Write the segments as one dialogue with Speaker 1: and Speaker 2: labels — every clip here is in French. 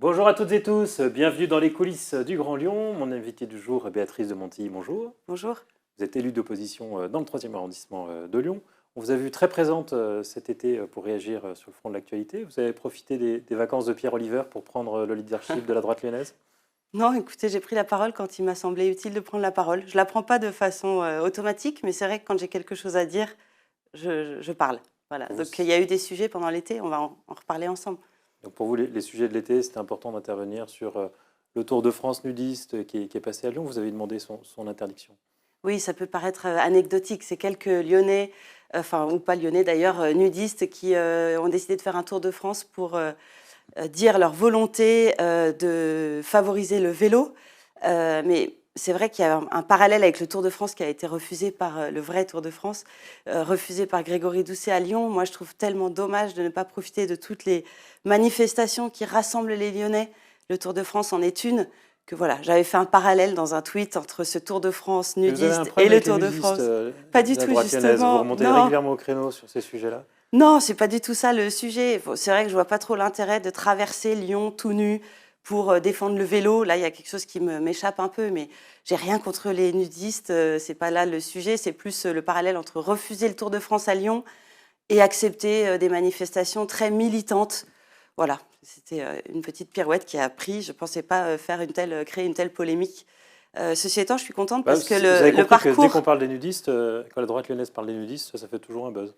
Speaker 1: Bonjour à toutes et tous, bienvenue dans les coulisses du Grand Lyon. Mon invité du jour est Béatrice de Montilly, bonjour.
Speaker 2: Bonjour.
Speaker 1: Vous êtes élue d'opposition dans le 3e arrondissement de Lyon. On vous a vu très présente cet été pour réagir sur le front de l'actualité. Vous avez profité des vacances de Pierre Oliver pour prendre le leadership de la droite lyonnaise?
Speaker 2: Non, écoutez, j'ai pris la parole quand il m'a semblé utile de prendre la parole. Je ne la prends pas de façon automatique, mais c'est vrai que quand j'ai quelque chose à dire, je parle. Voilà.
Speaker 1: Vous-
Speaker 2: Donc il y a eu des sujets pendant l'été, on va en reparler ensemble.
Speaker 1: Donc pour vous, les sujets de l'été, c'était important d'intervenir sur le Tour de France nudiste qui est passé à Lyon. Vous avez demandé son interdiction.
Speaker 2: Oui, ça peut paraître anecdotique. C'est quelques Lyonnais, enfin, ou pas Lyonnais d'ailleurs, nudistes qui ont décidé de faire un tour de France pour dire leur volonté de favoriser le vélo. Mais c'est vrai qu'il y a un parallèle avec le Tour de France qui a été refusé par le vrai Tour de France, refusé par Grégory Doucet à Lyon. Moi, je trouve tellement dommage de ne pas profiter de toutes les manifestations qui rassemblent les Lyonnais. Le Tour de France en est une. Que voilà, j'avais fait un parallèle dans un tweet entre ce Tour de France
Speaker 1: Et vous avez un
Speaker 2: nudiste et
Speaker 1: problème
Speaker 2: le
Speaker 1: avec les
Speaker 2: Tour de
Speaker 1: nudistes
Speaker 2: France. Pas
Speaker 1: de
Speaker 2: du
Speaker 1: la
Speaker 2: tout,
Speaker 1: droite lyonnaise. Vous
Speaker 2: justement.
Speaker 1: remontez
Speaker 2: Non,
Speaker 1: régulièrement au créneau sur ces sujets-là?
Speaker 2: non, c'est pas du tout ça le sujet. C'est vrai que je vois pas trop l'intérêt de traverser Lyon tout nu pour défendre le vélo. Là, il y a quelque chose qui m'échappe un peu, mais j'ai rien contre les nudistes. C'est pas là le sujet. C'est plus le parallèle entre refuser le Tour de France à Lyon et accepter des manifestations très militantes. Voilà, c'était une petite pirouette qui a pris. Je pensais pas créer une telle polémique. Ceci étant, je suis contente parce que
Speaker 1: Vous avez
Speaker 2: le
Speaker 1: compris que dès qu'on
Speaker 2: parcours,
Speaker 1: parle des nudistes, quand la droite lyonnaise parle des nudistes, ça fait toujours un buzz.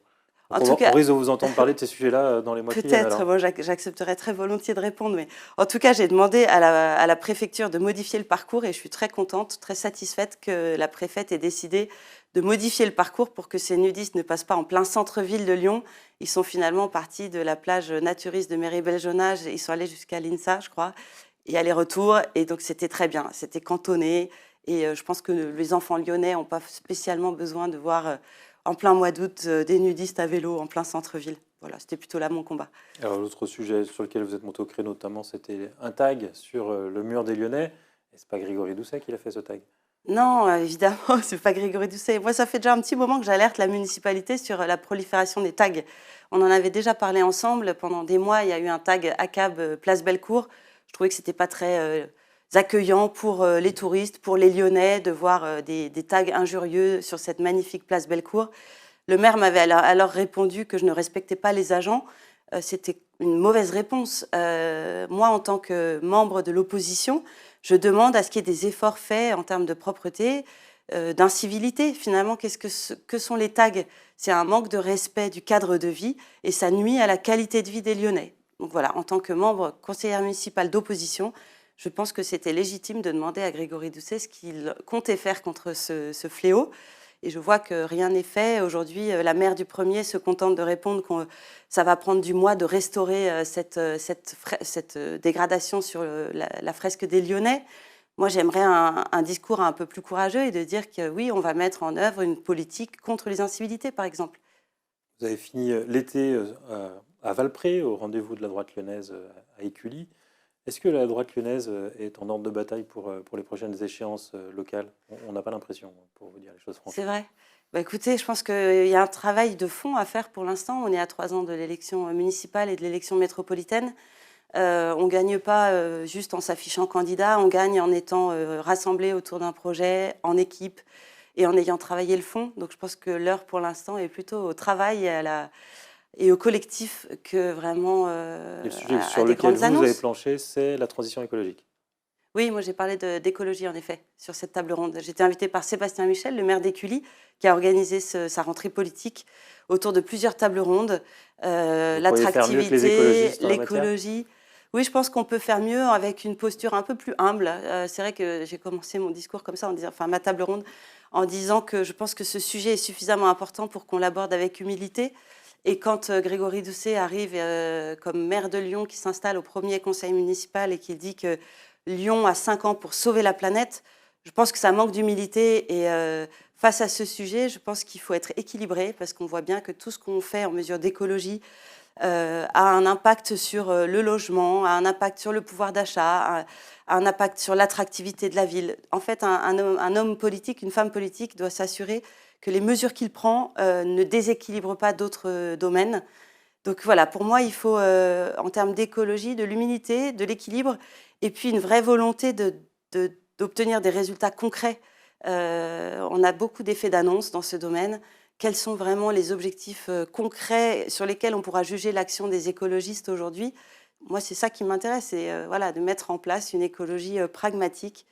Speaker 2: en
Speaker 1: Donc
Speaker 2: tout
Speaker 1: on
Speaker 2: cas,
Speaker 1: risque de vous entendre parler de ces sujets-là dans les mois qui viennent
Speaker 2: peut-être,
Speaker 1: alors.
Speaker 2: moi j'accepterais très volontiers de répondre, mais en tout cas, j'ai demandé à la préfecture de modifier le parcours et je suis très contente, très satisfaite que la préfète ait décidé de modifier le parcours pour que ces nudistes ne passent pas en plein centre-ville de Lyon. Ils sont finalement partis de la plage naturiste de Mairie-Beljonage, ils sont allés jusqu'à l'INSA, je crois, et aller-retour. Et donc c'était très bien, c'était cantonné. Et je pense que les enfants lyonnais n'ont pas spécialement besoin de voir en plein mois d'août des nudistes à vélo en plein centre-ville. Voilà, c'était plutôt là mon combat.
Speaker 1: Alors l'autre sujet sur lequel vous êtes monté au créneau notamment, c'était un tag sur le mur des Lyonnais. Et c'est pas Grégory Doucet qui l'a fait ce tag.
Speaker 2: Non, évidemment, c'est pas Grégory Doucet. Moi, ça fait déjà un petit moment que j'alerte la municipalité sur la prolifération des tags. On en avait déjà parlé ensemble. Pendant des mois, il y a eu un tag ACAB Place Bellecour. Je trouvais que c'était pas très accueillant pour les touristes, pour les Lyonnais, de voir des tags injurieux sur cette magnifique Place Bellecour. Le maire m'avait alors répondu que je ne respectais pas les agents. C'était une mauvaise réponse. Moi, en tant que membre de l'opposition, je demande à ce qu'il y ait des efforts faits en termes de propreté, d'incivilité. Finalement, que sont les tags? C'est un manque de respect du cadre de vie et ça nuit à la qualité de vie des Lyonnais. Donc voilà, en tant que membre conseillère municipale d'opposition, je pense que c'était légitime de demander à Grégory Doucet ce qu'il comptait faire contre ce fléau. Et je vois que rien n'est fait. Aujourd'hui, la maire du premier se contente de répondre que ça va prendre du mois de restaurer cette dégradation sur la fresque des Lyonnais. Moi, j'aimerais un discours un peu plus courageux et de dire que oui, on va mettre en œuvre une politique contre les incivilités, par exemple.
Speaker 1: Vous avez fini l'été à Valpré, au rendez-vous de la droite lyonnaise à Écully. Est-ce que la droite lyonnaise est en ordre de bataille pour les prochaines échéances locales? On n'a pas l'impression, pour vous dire les choses
Speaker 2: C'est
Speaker 1: franchement.
Speaker 2: vrai. Bah, écoutez, je pense qu'il y a un travail de fond à faire pour l'instant. On est à 3 ans de l'élection municipale et de l'élection métropolitaine. On ne gagne pas juste en s'affichant candidat, on gagne en étant rassemblés autour d'un projet, en équipe et en ayant travaillé le fond. Donc je pense que l'heure pour l'instant est plutôt au travail et au collectif que vraiment
Speaker 1: Et le sujet
Speaker 2: à
Speaker 1: sur
Speaker 2: des
Speaker 1: lequel
Speaker 2: grandes
Speaker 1: vous avez
Speaker 2: annonces.
Speaker 1: planché, c'est la transition écologique.
Speaker 2: Oui, moi j'ai parlé d'écologie en effet sur cette table ronde. J'étais invitée par Sébastien Michel, le maire d'Écully, qui a organisé sa rentrée politique autour de plusieurs tables rondes.
Speaker 1: Vous pourriez faire mieux que les
Speaker 2: L'attractivité,
Speaker 1: écologistes en la matière?
Speaker 2: l'écologie. Oui, je pense qu'on peut faire mieux avec une posture un peu plus humble. C'est vrai que j'ai commencé mon discours comme ça, en disant, enfin ma table ronde, en disant que je pense que ce sujet est suffisamment important pour qu'on l'aborde avec humilité. Et quand Grégory Doucet arrive comme maire de Lyon, qui s'installe au premier conseil municipal et qui dit que Lyon a 5 ans pour sauver la planète, je pense que ça manque d'humilité. Et face à ce sujet, je pense qu'il faut être équilibré parce qu'on voit bien que tout ce qu'on fait en mesure d'écologie a un impact sur le logement, a un impact sur le pouvoir d'achat, a un impact sur l'attractivité de la ville. En fait, un homme politique, une femme politique doit s'assurer que les mesures qu'il prend ne déséquilibrent pas d'autres domaines. Donc voilà, pour moi, il faut, en termes d'écologie, de l'humilité, de l'équilibre et puis une vraie volonté d'obtenir des résultats concrets. On a beaucoup d'effets d'annonce dans ce domaine. Quels sont vraiment les objectifs, concrets sur lesquels on pourra juger l'action des écologistes aujourd'hui? Moi, c'est ça qui m'intéresse, c'est, voilà, de mettre en place une écologie, pragmatique,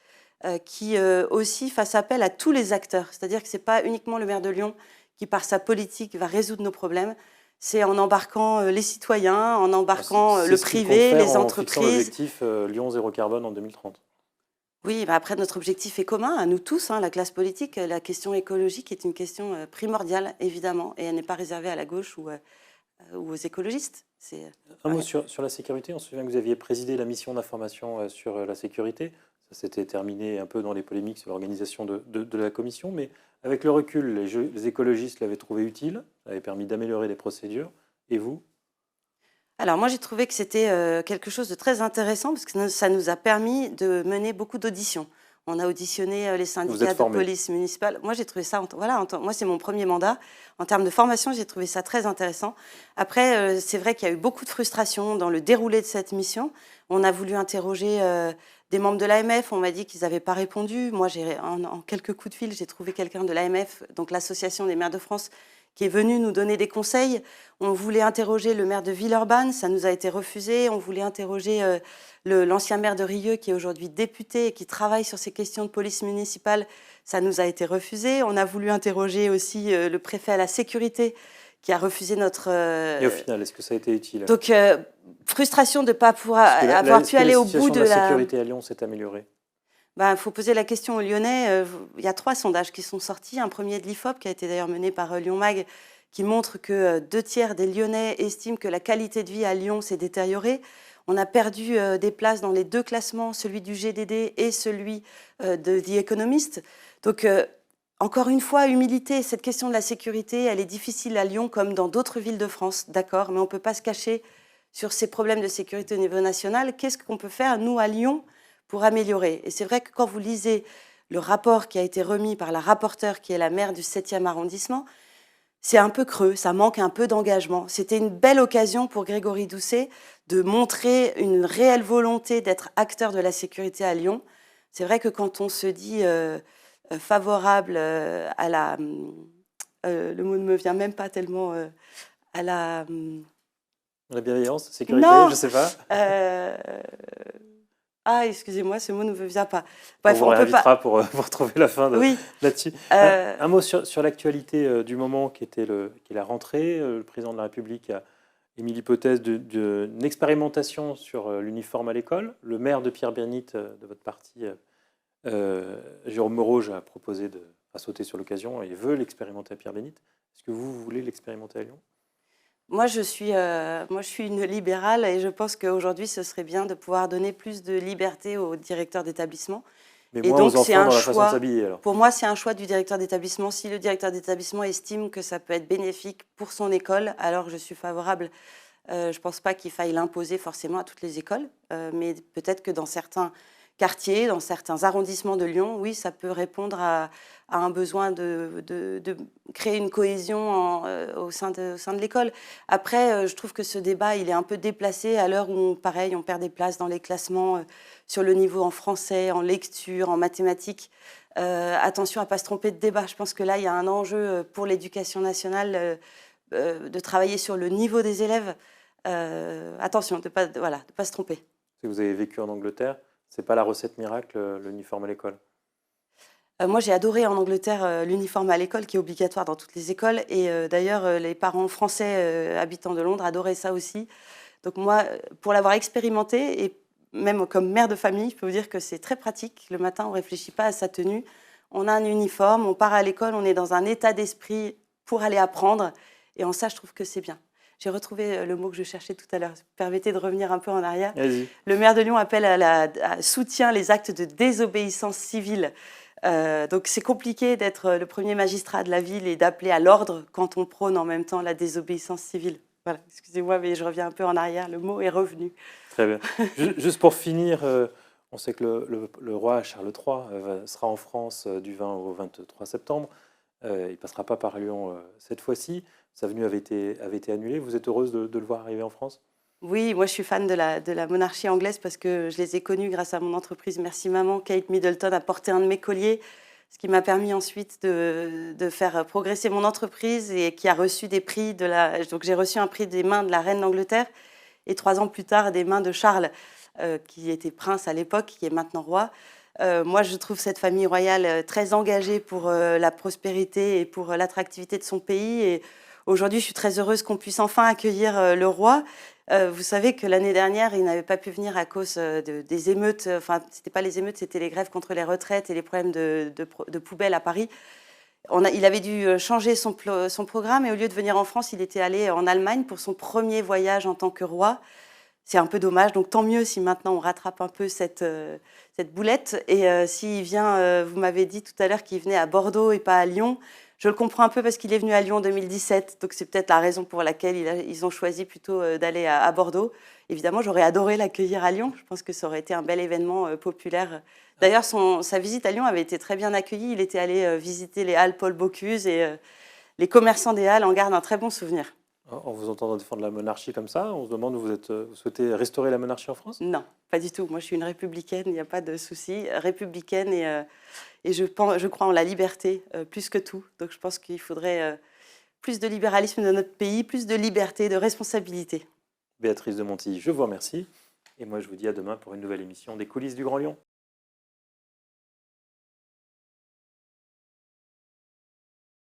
Speaker 2: qui, aussi fasse appel à tous les acteurs. C'est-à-dire que c'est pas uniquement le maire de Lyon qui, par sa politique, va résoudre nos problèmes. C'est en embarquant, les citoyens, en embarquant,
Speaker 1: C'est
Speaker 2: le
Speaker 1: ce qu'il compte
Speaker 2: privé,
Speaker 1: faire
Speaker 2: les
Speaker 1: en fixant
Speaker 2: entreprises.
Speaker 1: l'objectif Lyon zéro carbone en 2030.
Speaker 2: Oui, bah, après notre objectif est commun à nous tous, hein, la classe politique. La question écologique est une question, primordiale évidemment et elle n'est pas réservée à la gauche ou aux écologistes. C'est,
Speaker 1: Un mot
Speaker 2: ouais.
Speaker 1: sur la sécurité. On se souvient que vous aviez présidé la mission d'information sur la sécurité. Ça s'était terminé un peu dans les polémiques sur l'organisation de la commission, mais avec le recul, les écologistes l'avaient trouvé utile, ça avait permis d'améliorer les procédures. Et vous?
Speaker 2: Alors moi, j'ai trouvé que c'était, quelque chose de très intéressant parce que ça nous a permis de mener beaucoup d'auditions. On a auditionné, les
Speaker 1: Vous êtes
Speaker 2: syndicats de
Speaker 1: formé.
Speaker 2: police municipale. Moi, j'ai trouvé ça voilà, moi, c'est mon premier mandat. En termes de formation, j'ai trouvé ça très intéressant. Après, c'est vrai qu'il y a eu beaucoup de frustration dans le déroulé de cette mission. On a voulu interroger, des membres de l'AMF. On m'a dit qu'ils n'avaient pas répondu. Moi, en quelques coups de fil, j'ai trouvé quelqu'un de l'AMF, donc l'Association des maires de France, qui est venu nous donner des conseils. On voulait interroger le maire de Villeurbanne, ça nous a été refusé. On voulait interroger l'ancien maire de Rieux, qui est aujourd'hui député et qui travaille sur ces questions de police municipale. Ça nous a été refusé. On a voulu interroger aussi le préfet à la sécurité, qui a refusé notre...
Speaker 1: Et au final, est-ce que ça a été utile?
Speaker 2: Donc, frustration de ne pas pouvoir
Speaker 1: Est-ce que
Speaker 2: avoir pu aller au bout
Speaker 1: situation
Speaker 2: de
Speaker 1: de la
Speaker 2: la...
Speaker 1: sécurité à Lyon s'est améliorée?
Speaker 2: Il faut poser la question aux Lyonnais. Il y a 3 sondages qui sont sortis. Un premier de l'IFOP, qui a été d'ailleurs mené par Lyon Mag, qui montre que 2 tiers des Lyonnais estiment que la qualité de vie à Lyon s'est détériorée. On a perdu des places dans les 2 classements, celui du GDD et celui de The Economist. Donc, encore une fois, humilité. Cette question de la sécurité, elle est difficile à Lyon comme dans d'autres villes de France, d'accord, mais on ne peut pas se cacher sur ces problèmes de sécurité au niveau national. Qu'est-ce qu'on peut faire, nous, à Lyon, pour améliorer? Et c'est vrai que quand vous lisez le rapport qui a été remis par la rapporteure, qui est la maire du 7e arrondissement, c'est un peu creux, ça manque un peu d'engagement. C'était une belle occasion pour Grégory Doucet de montrer une réelle volonté d'être acteur de la sécurité à Lyon. C'est vrai que quand on se dit favorable à la... le mot ne me vient même pas tellement... à la...
Speaker 1: La bienveillance, sécurité,
Speaker 2: non
Speaker 1: je ne sais pas.
Speaker 2: Ah, excusez-moi, ce mot ne me vient pas.
Speaker 1: Bref, on vous réinvitera pour retrouver la fin
Speaker 2: oui.
Speaker 1: là-dessus. Un mot sur l'actualité du moment qui est la rentrée. Le président de la République a émis l'hypothèse d'une expérimentation sur l'uniforme à l'école. Le maire de Pierre-Bénite, de votre parti, Jérôme Moreau, a proposé de sauter sur l'occasion et veut l'expérimenter à Pierre-Bénite. Est-ce que vous voulez l'expérimenter à Lyon?
Speaker 2: Moi, je suis une libérale et je pense qu'aujourd'hui, ce serait bien de pouvoir donner plus de liberté aux directeurs d'établissement.
Speaker 1: Mais
Speaker 2: et
Speaker 1: moins
Speaker 2: donc,
Speaker 1: aux enfants
Speaker 2: c'est un
Speaker 1: dans la façon
Speaker 2: choix.
Speaker 1: de s'habiller, alors.
Speaker 2: Pour moi, c'est un choix du directeur d'établissement. Si le directeur d'établissement estime que ça peut être bénéfique pour son école, alors je suis favorable. Je ne pense pas qu'il faille l'imposer forcément à toutes les écoles, mais peut-être que dans certains quartiers, dans certains arrondissements de Lyon, oui, ça peut répondre à un besoin de créer une cohésion au sein de l'école. Après, je trouve que ce débat, il est un peu déplacé à l'heure où, pareil, on perd des places dans les classements sur le niveau en français, en lecture, en mathématiques. Attention à ne pas se tromper de débat. Je pense que là, il y a un enjeu pour l'éducation nationale de travailler sur le niveau des élèves. Attention, de ne pas se tromper.
Speaker 1: Si vous avez vécu en Angleterre, c'est pas la recette miracle, l'uniforme à l'école?
Speaker 2: Moi, j'ai adoré en Angleterre l'uniforme à l'école qui est obligatoire dans toutes les écoles. Et d'ailleurs, les parents français habitant de Londres adoraient ça aussi. Donc moi, pour l'avoir expérimenté, et même comme mère de famille, je peux vous dire que c'est très pratique. Le matin, on ne réfléchit pas à sa tenue. On a un uniforme, on part à l'école, on est dans un état d'esprit pour aller apprendre. Et en ça, je trouve que c'est bien. J'ai retrouvé le mot que je cherchais tout à l'heure. Permettez de revenir un peu en arrière.
Speaker 1: Vas-y.
Speaker 2: Le maire de Lyon appelle à soutien les actes de désobéissance civile. Donc c'est compliqué d'être le premier magistrat de la ville et d'appeler à l'ordre quand on prône en même temps la désobéissance civile. Voilà, excusez-moi, mais je reviens un peu en arrière. Le mot est revenu.
Speaker 1: Très bien. Juste pour finir, on sait que le roi Charles III sera en France du 20 au 23 septembre. Il ne passera pas par Lyon cette fois-ci. sa venue avait été annulée. Vous êtes heureuse de le voir arriver en France?
Speaker 2: Oui, moi je suis fan de la monarchie anglaise parce que je les ai connus grâce à mon entreprise Merci Maman. Kate Middleton a porté un de mes colliers, ce qui m'a permis ensuite de faire progresser mon entreprise et qui a reçu des prix donc j'ai reçu un prix des mains de la reine d'Angleterre et 3 ans plus tard des mains de Charles, qui était prince à l'époque, qui est maintenant roi. Moi, je trouve cette famille royale très engagée pour la prospérité et pour l'attractivité de son pays. Et aujourd'hui, je suis très heureuse qu'on puisse enfin accueillir le roi. Vous savez que l'année dernière, il n'avait pas pu venir à cause des émeutes. Enfin, c'était pas les émeutes, c'était les grèves contre les retraites et les problèmes de poubelles à Paris. Il avait dû changer son programme et au lieu de venir en France, il était allé en Allemagne pour son premier voyage en tant que roi. C'est un peu dommage, donc tant mieux si maintenant on rattrape un peu cette boulette. Et s'il vient, vous m'avez dit tout à l'heure qu'il venait à Bordeaux et pas à Lyon. Je le comprends un peu parce qu'il est venu à Lyon en 2017, donc c'est peut-être la raison pour laquelle ils ont choisi plutôt d'aller à Bordeaux. Évidemment, j'aurais adoré l'accueillir à Lyon. Je pense que ça aurait été un bel événement populaire. D'ailleurs, sa visite à Lyon avait été très bien accueillie. Il était allé visiter les Halles Paul Bocuse et les commerçants des Halles en gardent un très bon souvenir.
Speaker 1: En vous entendant défendre la monarchie comme ça, on se demande, vous souhaitez restaurer la monarchie en France?
Speaker 2: Non, pas du tout. Moi, je suis une républicaine, il n'y a pas de souci. Républicaine et je crois en la liberté plus que tout. Donc, je pense qu'il faudrait plus de libéralisme dans notre pays, plus de liberté, de responsabilité.
Speaker 1: Béatrice de Montilly, je vous remercie. Et moi, je vous dis à demain pour une nouvelle émission des coulisses du Grand Lyon.